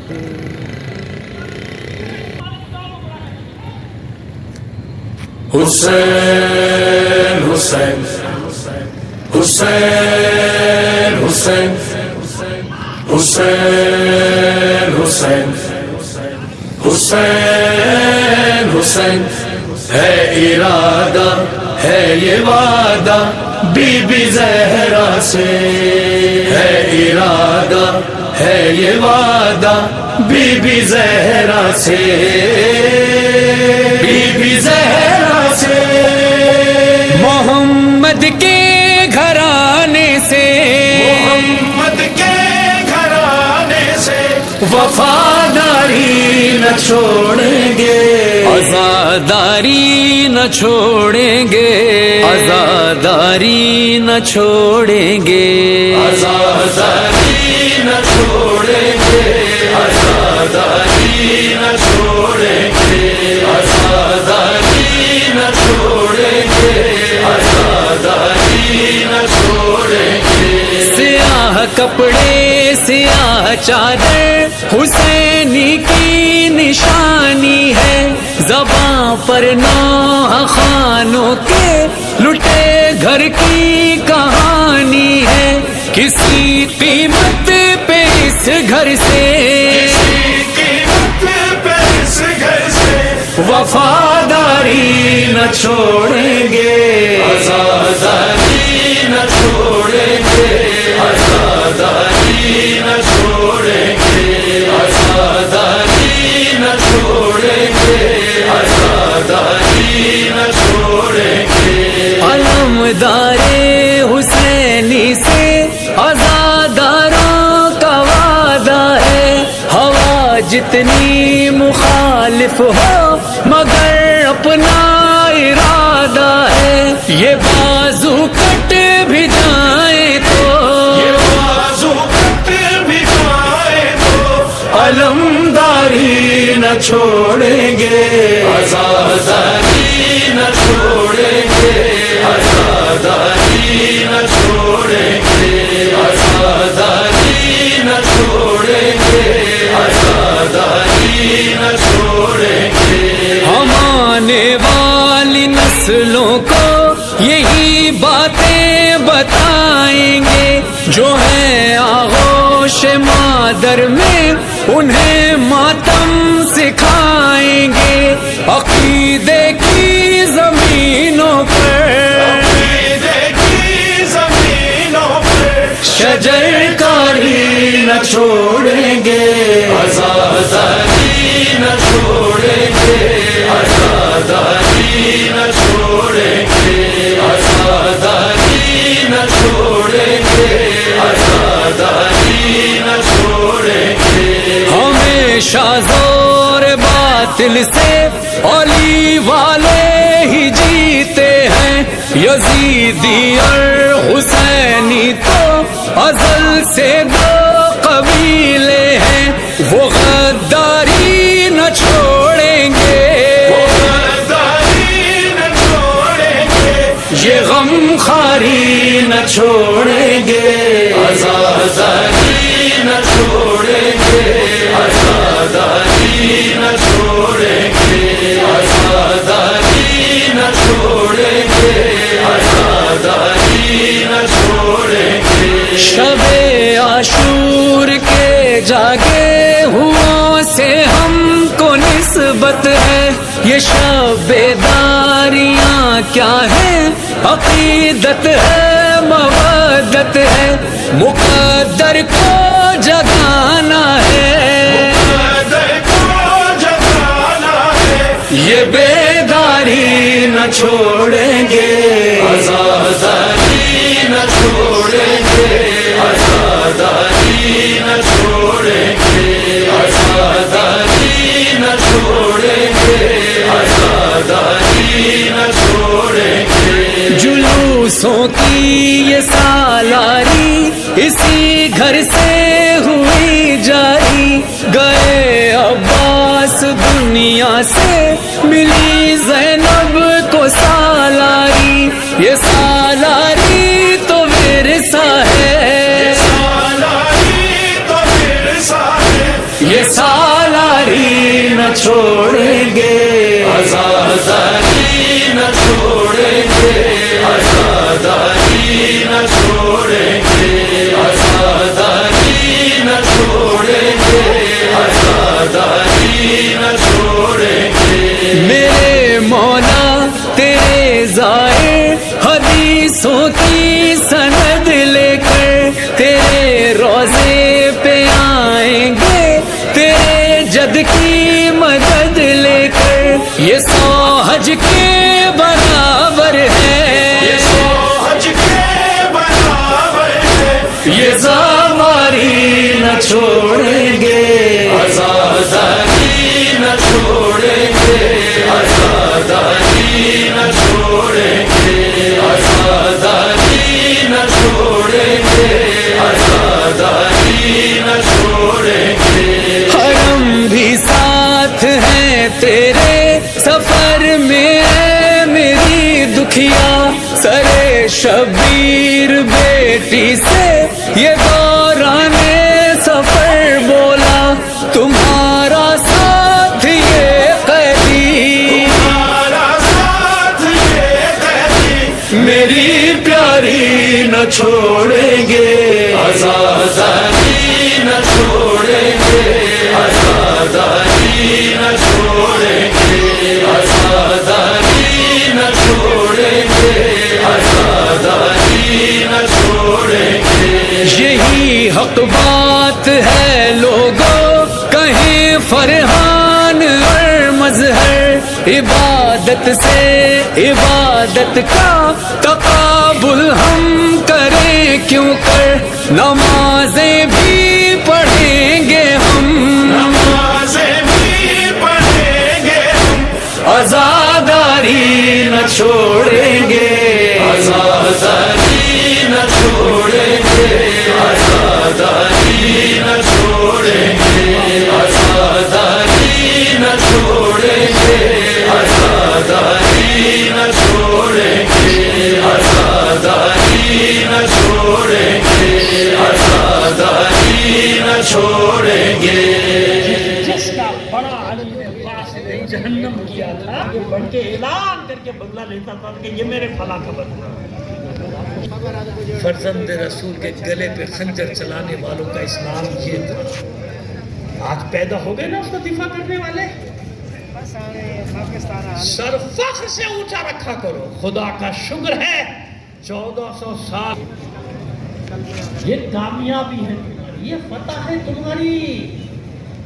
حسین حسین حسین حسین حسین حسین حسین حسین ہے ارادہ ہے یہ وعدہ بی بی زہرا سے، ہے ارادہ ہے یہ وعدہ بی بی زہرا سے، بی بی زہرا سے، محمد کے گھرانے سے، محمد کے گھرانے سے وفاداری نہ چھوڑیں گے، عزاداری نہ چھوڑیں گے، عزاداری نہ چھوڑیں گے، عزاداری نہ چھوڑیں گے، عزاداری نہ چھوڑیں گے، عزاداری نہ چھوڑیں گے، عزاداری نہ چھوڑیں گے۔ سیاہ کپڑے سیاہ چادر حسینی کی نشانی ہے، زباں پر نوح خانوں کے لٹے گھر کی کہانی ہے، کسی قیمت پہ اس گھر سے، کسی قیمت پہ اس گھر سے وفاداری نہ چھوڑیں گے، عزاداری نہ چھوڑیں گے، عزاداری نہ چھوڑیں گے، عزاداری نہ چھوڑیں گے، عزاداری نہ چھوڑیں گے۔ علمدار حسینی سے عزاداروں کا وعدہ ہے، ہوا جتنی مخالف ہو مگر اپنا ارادہ ہے، یہ بازو کٹ بھی جائیں تو، یہ بازو کٹ بھی جائیں تو علمداری نہ چھوڑیں گے، عزاداری نہ چھوڑیں گے، عزاداری نہ چھوڑیں گے، عزاداری نہ چھوڑیں گے، عزاداری نہ چھوڑیں گے۔ ہم آنے والی نسلوں کو یہی باتیں بتائیں گے، جو ہیں آغوش مادر میں انہیں ماتم سکھائیں گے، عقیدے کی زمینوں پر، عقیدے کی زمینوں پر شجر کاری نہ چھوڑیں گے، عزاداری نہ چھوڑیں گے، عزاداری نہ چھوڑیں گے، عزاداری نہ چھوڑیں گے، عزاداری نہ چھوڑیں گے۔ ہمیشہ زور باطل سے علی والے ہی جیتے ہیں، یزیدی اور حسینی تو ازل سے دو قبیلے ہیں، وہ غداری نہ چھوڑیں گے، وہ غداری نہ چھوڑیں گے، یہ غم خاری نہ چھوڑیں گے، عزاداری نہ چھوڑیں گے، عزاداری نہ چھوڑیں گے، عزاداری نہ چھوڑیں گے، عزاداری نہ چھوڑیں گے۔ شب عاشور کے جاگے ہوا سے ہم کو نسبت ہے، یہ شب بیداریاں کیا ہے، عقیدت ہے مودت ہے، مقدر کو جگانا ہے، مقدر کو جگانا ہے، یہ بیداری نہ چھوڑیں گے، عزاداری نہ چھوڑیں گے، عزاداری نہ چھوڑیں گے، عزاداری نہ چھوڑیں گے، عزاداری نہ چھوڑیں گے۔ جلوسوں کی یہ سالاری اسی گھر سے ہوئی جاری، گئے عباس دنیا سے ملی زینب کو سالاری، یہ سالاری تو ورثہ ہے، سالاری تو ورثہ ہے، یہ چھوڑیں گے آزاداری نہ چھوڑیں گے آزاداری نہ چھوڑیں گے آزاداری نہ چھوڑیں گے آزاداری نہ چھوڑیں گے میرے مولا تیرے زائر حدیثوں کی سند لے کر تیرے روزے پہ آئیں گے تیرے جد کی مدد لے کر یہ سو حج کے برابر ہے یہ سو حج کے برابر ہے یہ زواری نہ چھوڑیں گے آزاداری نہ چھوڑیں گے آزاداری نہ چھوڑیں گے آزاداری نہ چھوڑیں گے آزاداری نہ چھوڑیں گے حرم بھی ساتھ ہیں تیرے سفر میں ہے میری دکھیا سرے شبیر بیٹی سے یہ دوران سفر بولا تمہارا ساتھ یہ قیدی ہمارا ساتھ یہ قیدی میری پیاری نہ چھوڑیں گے آزاداری نہ چھوڑیں گے آزاداری نہ چھوڑیں گے آزاداری نہ چھوڑیں گے آزاداری نہ چھوڑیں گے یہی حق بات ہے لوگوں کہیں فرحان اور مظہر عبادت سے عبادت کا تقابل ہم کریں کیوں کر نمازیں بھی پڑھیں گے ہم نمازیں بھی پڑھیں گے آزاداری نہ چھوڑیں گے آزاداری نہ چھوڑیں گے آزاداری نہ چھوڑیں گے آزاداری نہ چھوڑیں گے آزاداری نہ چھوڑیں گے آزاداری نہ چھوڑیں گے آزاداری نہ چھوڑیں گے جس کا بڑا عالم پاس نے جہنم کیا تھا یہ بڑھ کے اعلان کر کے بدلہ لیتا تھا کہ یہ میرے فلاں کا بدلہ فرزند رسول کے گلے پہ خنجر چلانے والوں کا اسلام یہ تھا آج پیدا ہو گئے نا اس کو دفاع کرنے والے سر فخر سے اونچا رکھا کرو خدا کا شکر ہے 1400 سال یہ کامیابی ہے تمہاری یہ فتح ہے تمہاری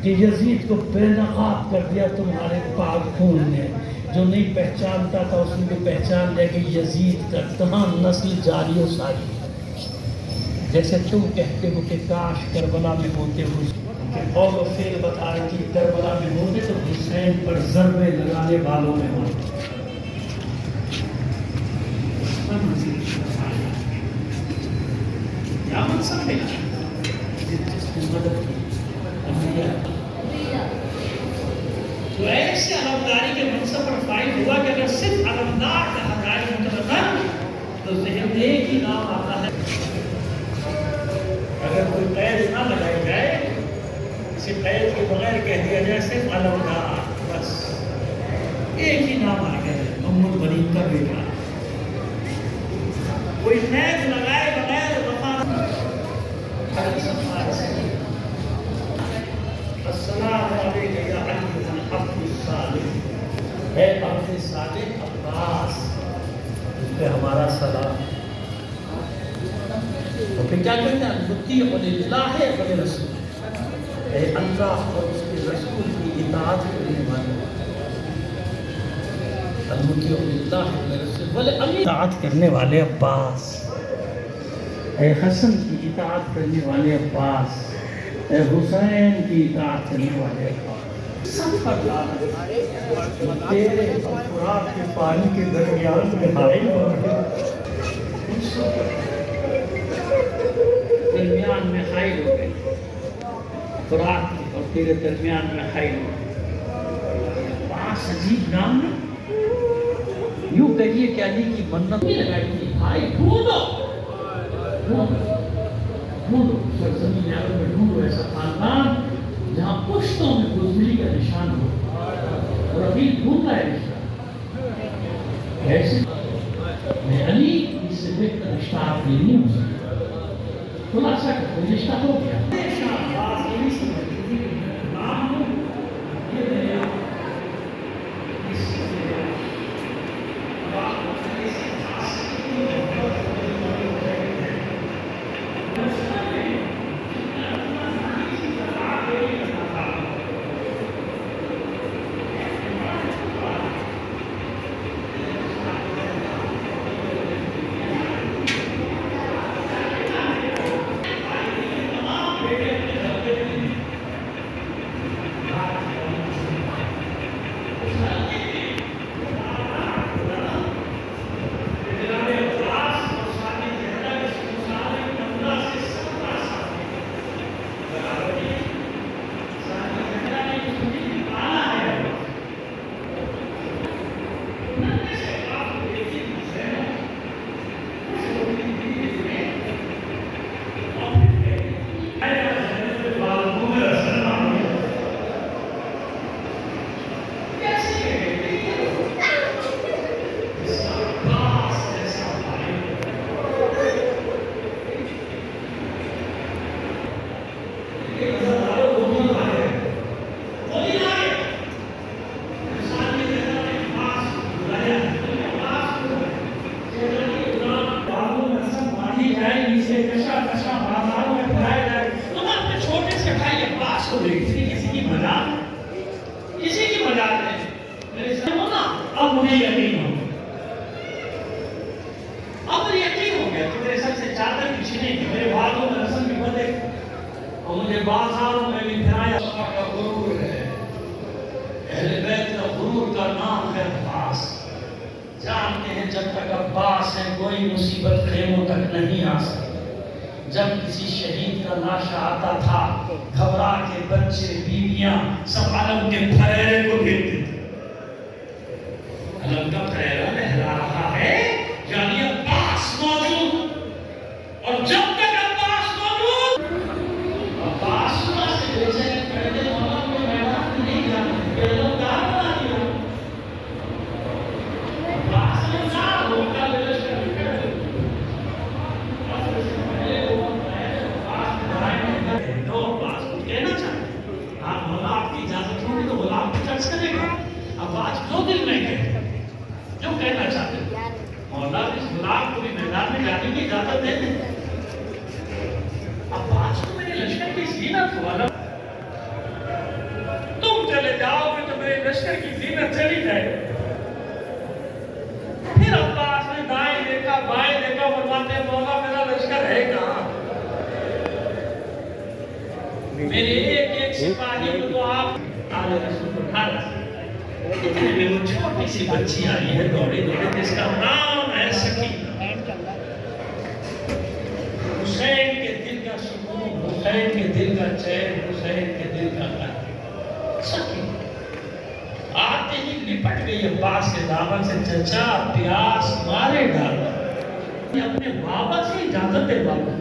کہ یزید کو بے نقاب کر دیا تمہارے پاک خون نے جو نہیں پہچانتا تھا اس نے بھی پہچان لیا کہ یزید کا تمام نسل جاری و ساری جیسے تم کہتے ہو کہ کاش کربلا میں ہوتے ہو کہ قول و فعل بتا رہے کہ کربلا میں ہوتے تو حسین پر ضربے لگانے والوں میں ہوتے کیا منصب ہے جس کی مدد کی تو ایسے علمداری کے منصب پر فائل ہوا کہ اگر صرف علمدار کا حقائق مترقم تو ذہن میں ایک ہی نام آتا ہے اگر کوئی قید نہ لگائی جائے کسی قید کے بغیر کہہ دیا جائے صرف علمدار بس ایک ہی نام آ گیا ہے محمد غریب کا بیٹا کوئی قید لگائے بغیر وفا السلام علیکم یا ایھا العبد الصالح اے عبد صالح عباس اس پہ ہمارا سلام تو پھر کیا کہتے ہیں مطیع للہ ولرسول اے اللہ اور اس کے رسول کی اطاعت کرنے والے المطیع للہ ولرسول اطاعت کرنے والے عباس اے حسن کی اطاعت کرنے والے عباس اے حسین کی اطاعت کرنے والے عباس سب پر لانا تیرے افراد کے پانی کے درمیان میں حائل ہو رہے درمیان میں حائل ہو گئے فرات اور تیرے درمیان میں حائل ہو گئے عباس عجیب نام ہے یوں کہیے کہ علی کی منت نہیں لگائی تھی بھائی ڈھونڈو ڈھونڈو سرزمین عرب میں ڈھونڈو ایسا خاندان جہاں پشتوں میں بزدلی کا نشان ہو رشتہ ہو گیا ہمیشہ بات یہی سمجھتی تھی کہ نام ہوں یہ میرا اس سے بات ایسی خاص اب مجھے یقین ہو اب مجھے یقین ہو گیا کہ میرے سب سے چادر کی چھنے کی میرے والدوں میں رسم بھی بدے اور مجھے بازاروں میں بھی پھرایا کا غرور ہے اہل بیت کا غرور کا نام ہے عباس جانتے ہیں جب تک عباس ہے کوئی مصیبت خیموں تک نہیں آ سکتی جب کسی شہید کا لاشا آتا تھا گھبرا کے بچے بیویاں سب علم کے پھریرے کو گھیرتے تھے علم کا پھریرا لہرا رہا ہے یعنی عباس موجود اور جب تک عباس موجود عباس سے بیچے پہلے مولا کو میدان نہیں جانے پہلے دار بنا دیا عباس نے کہا روکا لشکر تو عباس کو کہنا چاہتے آپ مولا آپ کی اجازت ہوگی تو غلام کی چرچ کرے گا عباس جو دل میں کہے جو کہنا چاہتے ہیں مولا اس غلام کو بھی میدان میں جانے کی اجازت دے دیں عباس کو میرے لشکر کی زینت والا تم چلے جاؤ گے تو میرے لشکر کی زینت چلی جائے پھر عباس نے دائیں دیکھا بائیں دیکھا فرماتے مولا میرا لشکر ہے کہاں میرے ایک سپاہی کو تو آپ آلے رسول کو ڈھال اتنے میں وہ چھوٹی سی بچی آئی ہے دوڑے دوڑے جس کا نام ہے سکینہ حسین کے دل کا سکون حسین کے دل کا چین حسین کے دل کا غم سکینہ آتے ہی لپٹ گئی عباس کے دامن سے چچا پیاس مارے ڈالا اپنے بابا سے اجازت دے بابا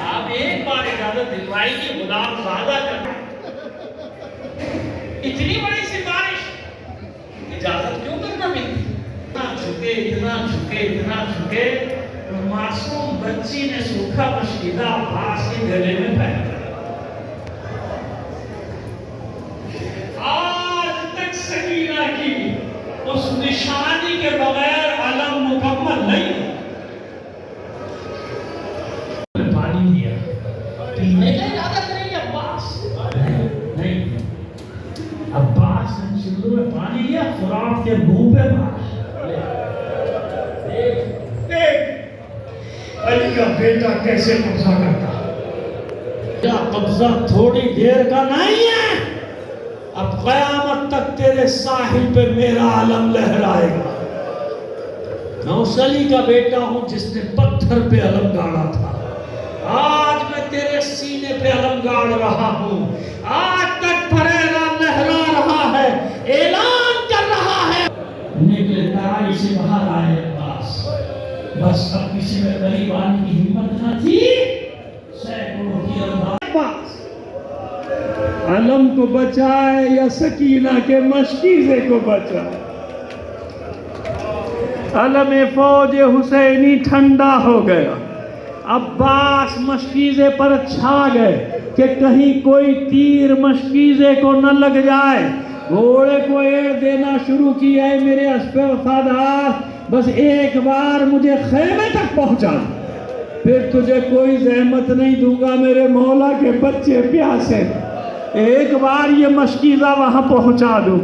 آپ ایک بار اجازت دلوائی کہ غلام زیادہ کرنا اتنی بڑی سفارش اجازت کیوں کرنا ملتی اتنا جھکے معصوم بچی نے سوکھا مشکیدہ عباس کے گلے میں پہنا آج تک سکینہ کی اس نشانی کے بغیر علم مکمل نہیں پانی دیا پینے کا ارادہ کریں گے عباس نہیں عباس نے سندور میں پانی لیا فرات کے منہ پہ مارا علی کا بیٹا کیسے قبضہ کرتا کیا قبضہ تھوڑی دیر کا نہیں ہے اب قیامت تک تیرے ساحل پہ میرا علم لہرائے گا میں اس علی کا بیٹا ہوں جس نے پتھر پہ علم گاڑا تھا آج میں تیرے سینے پہ علم گاڑ رہا ہوں آج تک پھریرا لہرا رہا ہے اعلان کر رہا ہے نکلے ترائی سے باہر آئے عباس بس اب کسی میں قریب آنے کی ہمت نہ تھی سینکڑوں کی عباس علم کو بچائے یا سکینہ کے مشکیزے کو بچائے علم فوج حسینی ٹھنڈا ہو گیا عباس مشکیزے پر چھا گئے کہ کہیں کوئی تیر مشکیزے کو نہ لگ جائے. گھوڑے کو ایڑ دینا شروع کیا ہے میرے اسپے وفادار بس ایک بار مجھے خیمے تک پہنچا پھر تجھے کوئی زحمت نہیں دوں گا میرے مولا کے بچے پیاسے. ایک بار یہ مشکیزہ وہاں پہنچا دوں.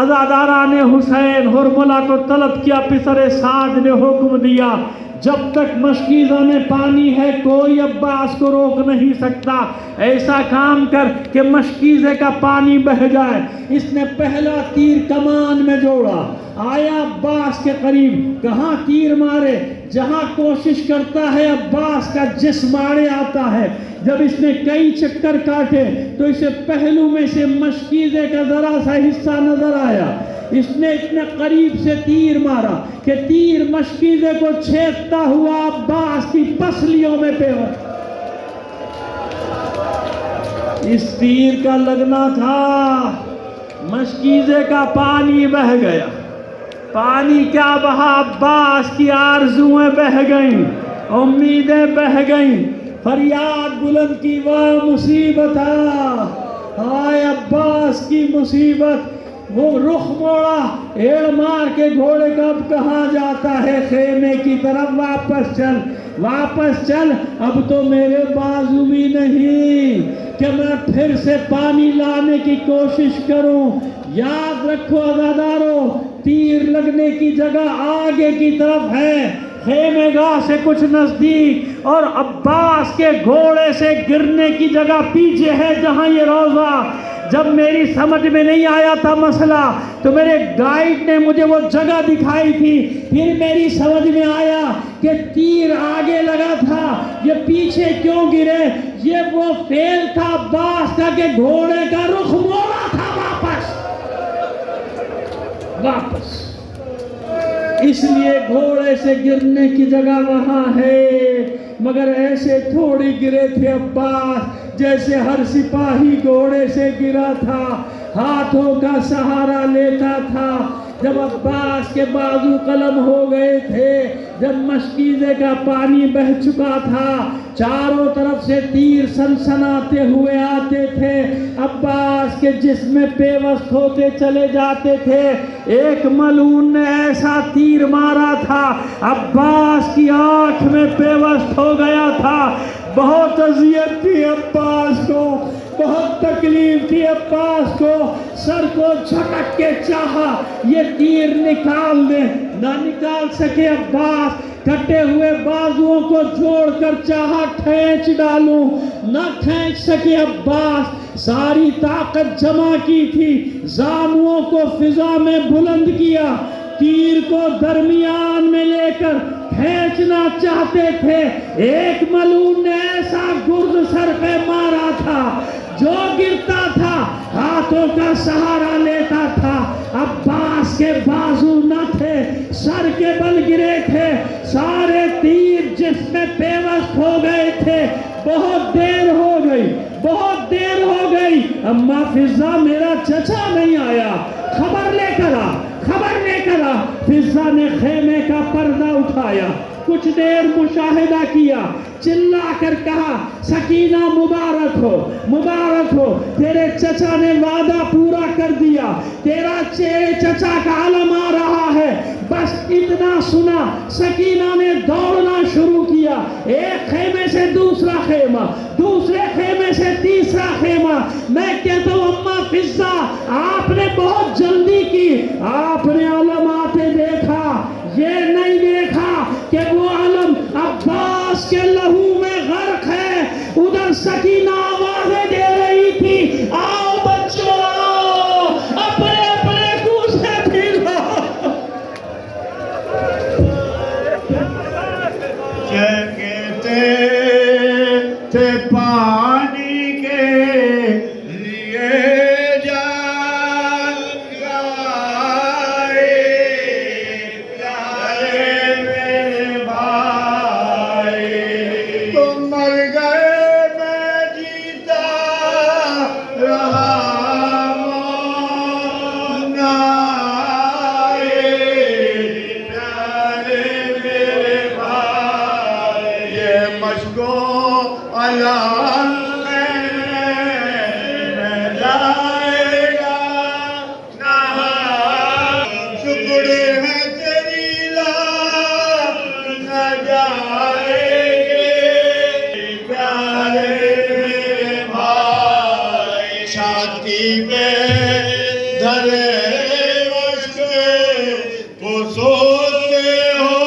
عزاداران حسین ہرملہ کو طلب کیا. پسر سعد نے حکم دیا جب تک مشکیزہ میں پانی ہے کوئی عباس کو روک نہیں سکتا. ایسا کام کر کہ مشکیزے کا پانی بہہ جائے. اس نے پہلا تیر کمان میں جوڑا. آیا عباس کے قریب. کہاں تیر مارے؟ جہاں کوشش کرتا ہے عباس کا جسم آڑے آتا ہے. جب اس نے کئی چکر کاٹے تو اسے پہلو میں سے مشکیزے کا ذرا سا حصہ نظر آیا. اس نے اتنے قریب سے تیر مارا کہ تیر مشکیزے کو چھیدتا ہوا عباس کی پسلیوں میں پیوست. اس تیر کا لگنا تھا مشکیزے کا پانی بہہ گیا. پانی کیا بہا؟ عباس کی آرزویں بہہ گئیں، امیدیں بہہ گئیں. فریاد بلند کی واہ مصیبت ہائے عباس کی مصیبت. وہ رخ موڑا ایڑ مار کے گھوڑے کا اب کہاں جاتا ہے؟ خیمے کی طرف. واپس چل واپس چل. اب تو میرے بازو بھی نہیں کہ میں پھر سے پانی لانے کی کوشش کروں. یاد رکھو عزادارو تیر لگنے کی جگہ آگے کی طرف ہے خیمے گاہ سے کچھ نزدیک اور عباس کے گھوڑے سے گرنے کی جگہ پیچھے ہے جہاں یہ روضہ. جب میری سمجھ میں نہیں آیا تھا مسئلہ تو میرے گائیڈ نے مجھے وہ جگہ دکھائی تھی. پھر میری سمجھ میں آیا کہ تیر آگے لگا تھا یہ پیچھے کیوں گرے. یہ وہ فعل تھا عباس کا کہ گھوڑے کا رخ موڑا تھا واپس. اس لیے گھوڑے سے گرنے کی جگہ وہاں ہے مگر ایسے تھوڑی گرے تھے عباس جیسے ہر سپاہی گھوڑے سے گرا تھا، ہاتھوں کا سہارا لیتا تھا. جب عباس کے بازو قلم ہو گئے تھے، جب مشکیزے کا پانی بہہ چکا تھا، چاروں طرف سے تیر سنسناتے ہوئے آتے تھے، عباس کے جسم میں پیوست ہوتے چلے جاتے تھے. ایک ملعون نے ایسا تیر مارا تھا عباس کی آنکھ میں پیوست ہو گیا تھا. بہت اذیت تھی عباس کو، بہت تکلیف تھی عباس کو. سر کو جھٹک کے چاہا یہ تیر نکال دے، نہ نکال سکے عباس. کٹے ہوئے بازوؤں کو جوڑ کر چاہا کھینچ ڈالوں، نہ کھینچ سکے عباس. ساری طاقت جمع کی تھی، زانوؤں کو فضا میں بلند کیا، تیر کو درمیان میں لے کر کھینچنا چاہتے تھے. ایک ملعون نے ایسا گرد سر پہ مارا تھا جو گرتا تھا ہاتھوں کا سہارا لیتا تھا. عباس کے بازو نہ تھے، سر کے بل گرے تھے، سارے تیر جس میں پیوست ہو گئے تھے. بہت دیر ہو گئی، بہت دیر ہو گئی. اما فضا میرا چچا نہیں آیا، خبر لے کر آ، خبر لے کر آ. فضا نے خیمے کا پردہ اٹھایا، کچھ دیر مشاہدہ کیا، چلا کر کہا سکینہ مبارک ہو، مبارک ہو، تیرے چچا نے وعدہ پورا کر دیا، تیرا چچا کا علم آ رہا ہے. بس اتنا سنا سکینہ نے دوڑنا شروع کیا. ایک خیمے سے دوسرا خیمہ، دوسرے خیمے سے تیسرا خیمہ. میں کہتا ہوں اما فضا آپ نے بہت جلدی کی، آپ نے علم آتے دیکھا، یہ نہیں دیکھا کہ وہ علم عباس کے لہو میں غرق ہے. ادھر سکینہ آوازیں دے رہی تھی آؤ بچوں آؤ، اپنے اپنے گوشے پھیلو. کہتے تھے پانی کے لیے جان گائے میرے بھائی، تم مر گئے میں جیتا رہا پیارے میرے بھائی. یہ مشہور علام میں جائے گا شکر ہے تیری لاکھ نہ جائے گے پیارے میرے بھائی چھاتی پہ دھرے مشک کو سوتے ہو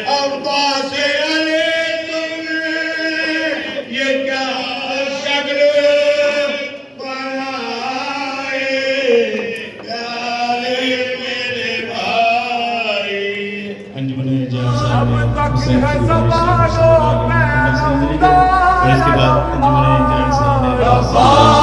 عباس علی تم نے یہ کیا شکل بنائے پیارے میرے بھائی انجمن جان صاحب نے حسین کی گزارش ہے اس کے بعد انجمن جان صاحب نے